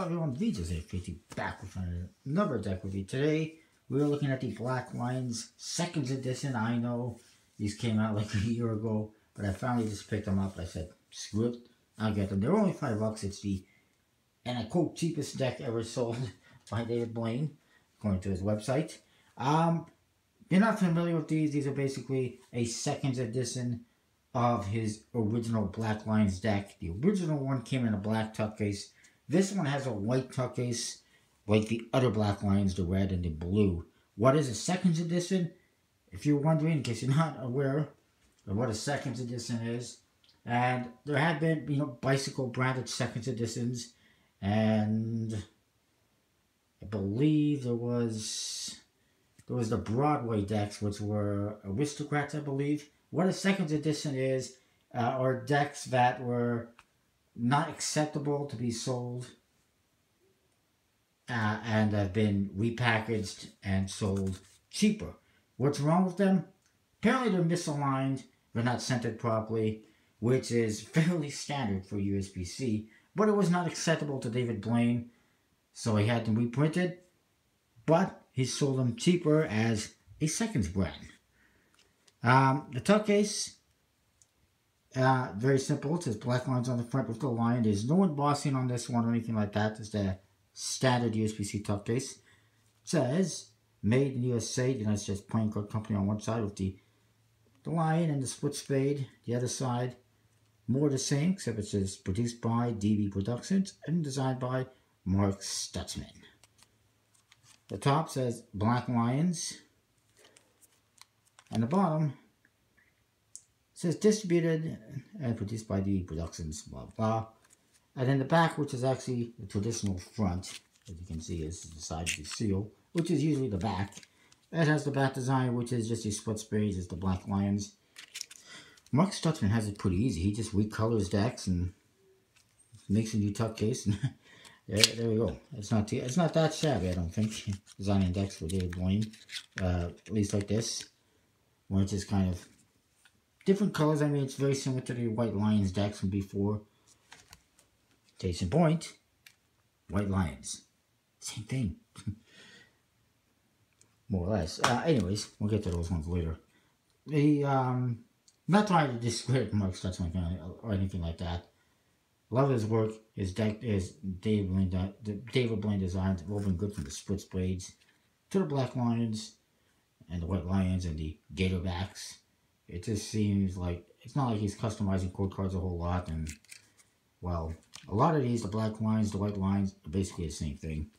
Hello everyone, VJ's AFKT back with another deck review. Today, we're looking at the Black Lions 2nd edition. I know these came out like a year ago, but I finally just picked them up. I said, screw it, I'll get them. They're only $5. It's the, and I quote, cheapest deck ever sold by David Blaine, according to his website. You're not familiar with these are basically a 2nd edition of his original Black Lions deck. The original one came in a black tuck case. This one has a white tuck case, like the other Black Lions, the red and the blue. What is a 2nd edition? If you're wondering, in case you're not aware of what a 2nd edition is, and there have been, bicycle branded 2nd editions, and I believe there was the Broadway decks, which were aristocrats, I believe. What a 2nd edition is, are decks that were not acceptable to be sold and have been repackaged and sold cheaper. What's wrong with them? Apparently they're misaligned, they're not centered properly, which is fairly standard for USBC, but it was not acceptable to David Blaine, so he had them reprinted, but he sold them cheaper as a seconds brand. The tuck case, very simple. It says Black Lions on the front with the lion. There's no embossing on this one or anything like that. It's the standard USBC tuck case. It says made in USA, the United States Playing Card Company on one side with the lion and the split spade. The other side, more the same, except it says produced by DB Productions and designed by Mark Stutzman. The top says Black Lions. And the bottom says distributed and produced by the Productions, blah, blah. And then the back, which is actually the traditional front, as you can see, is the side of the seal, which is usually the back. It has the back design, which is just these split spades, is the Black Lions. Mark Stutzman has it pretty easy. He just recolors decks and makes a new tuck case. And there we go. It's not that shabby, I don't think, designing decks for David Blaine. At least like this, where it's just kind of different colors. I mean, it's very similar to the White Lions decks from before. Case in point, White Lions. Same thing. More or less. Anyways, we'll get to those ones later. I'm not trying to discredit Mark Stutzman or anything like that. Love his work. His deck is David Blaine designs have all been good, from the split spades to the Black Lions and the White Lions and the Gatorbacks. It just seems like, it's not like he's customizing code cards a whole lot, and, well, a lot of these, the Black Lions, the White Lions, are basically the same thing.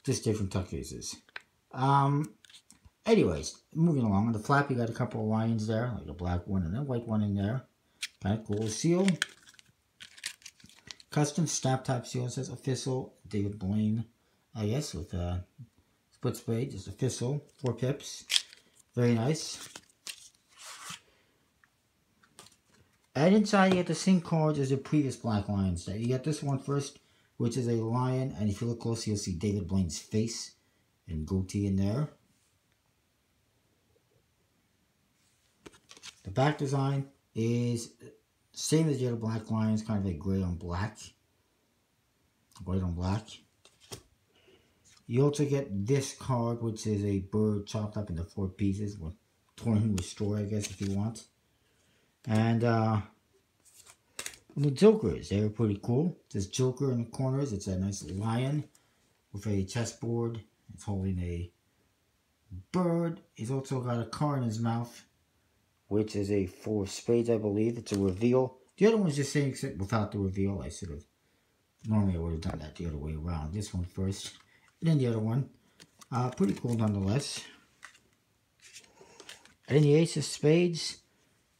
Just different tuck cases. Anyways, moving along. On the flap, you got a couple of lions there, like a black one and a white one in there. Kind of cool. Seal. Custom stamp type seal. It says official David Blaine, I guess, with split spade. Just official. 4 pips. Very nice. And inside you get the same cards as the previous Black Lions deck. You get this one first, which is a lion, and if you look closely, you'll see David Blaine's face and goatee in there. The back design is same as the other Black Lions, kind of a gray on black, white on black. You also get this card, which is a bird chopped up into 4 pieces, or torn with straw, I guess, if you want. And the Jokers, they're pretty cool. This Joker in the corners, it's a nice lion with a chessboard. It's holding a bird. He's also got a card in his mouth, which is a 4 of spades, I believe. It's a reveal. The other one's just saying, except without the reveal. I should have, normally I would have done that the other way around. This one first, and then the other one. Pretty cool nonetheless. And then the Ace of Spades.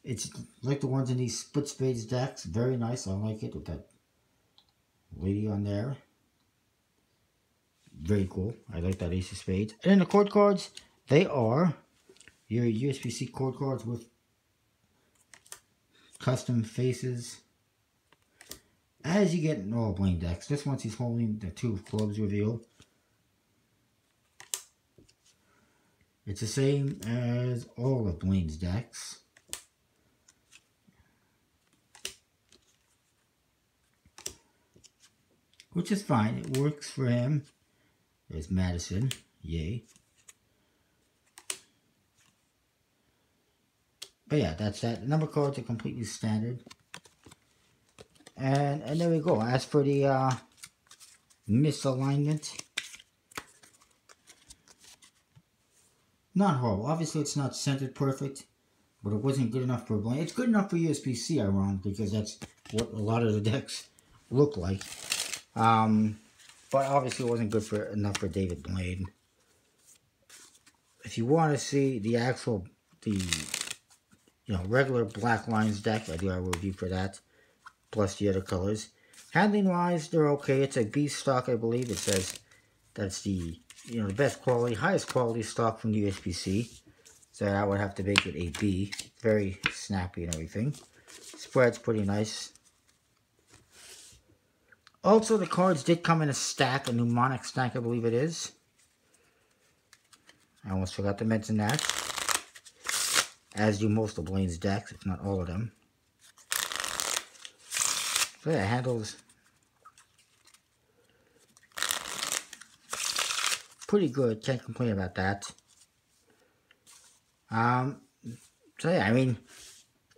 It's like the ones in these split spades decks. Very nice. I like it with that lady on there. Very cool. I like that Ace of Spades. And then the chord cards, they are your USBC chord cards with custom faces, as you get in all Blaine decks. This one's he's holding the 2 of clubs reveal. It's the same as all of Blaine's decks. which is fine. It works for him. There's Madison. Yay. But yeah, that's that. The number cards are completely standard. And there we go. As for the misalignment, not horrible. Obviously, it's not centered perfect, but it wasn't good enough for Blaine. It's good enough for USB-C, ironically, because that's what a lot of the decks look like. But obviously, it wasn't good for enough for David Blaine. If you want to see the actual, regular Black Lines deck, I do have a review for that, plus the other colors. Handling wise, they're okay. It's a B stock, I believe. It says that's the the best quality, highest quality stock from the USB-C. So I would have to make it a B. Very snappy and everything. Spread's pretty nice. Also, the cards did come in a stack, a mnemonic stack, I believe it is. I almost forgot to mention that. As do most of Blaine's decks, if not all of them. So yeah, it handles pretty good. Can't complain about that. So yeah, I mean,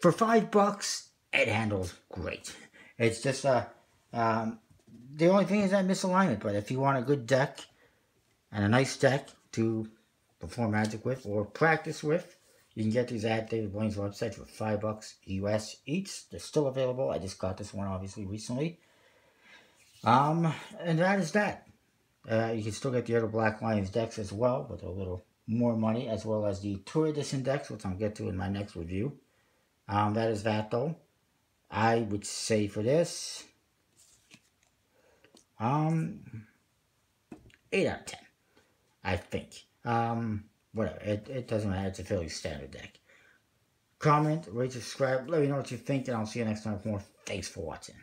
for $5, it handles great. It's just the only thing is that misalignment. But if you want a good deck and a nice deck to perform Magic with or practice with, you can get these at David Blaine's website for $5 US each. They're still available. I just got this one obviously recently. And that is that. You can still get the other Black Lions decks as well, with a little more money, as well as the Tour Edition decks, which I'll get to in my next review. That is that, though. I would say for this, 8 out of 10, I think. Whatever, it doesn't matter. It's a fairly standard deck. Comment, rate, subscribe, let me know what you think, and I'll see you next time for more. Thanks for watching.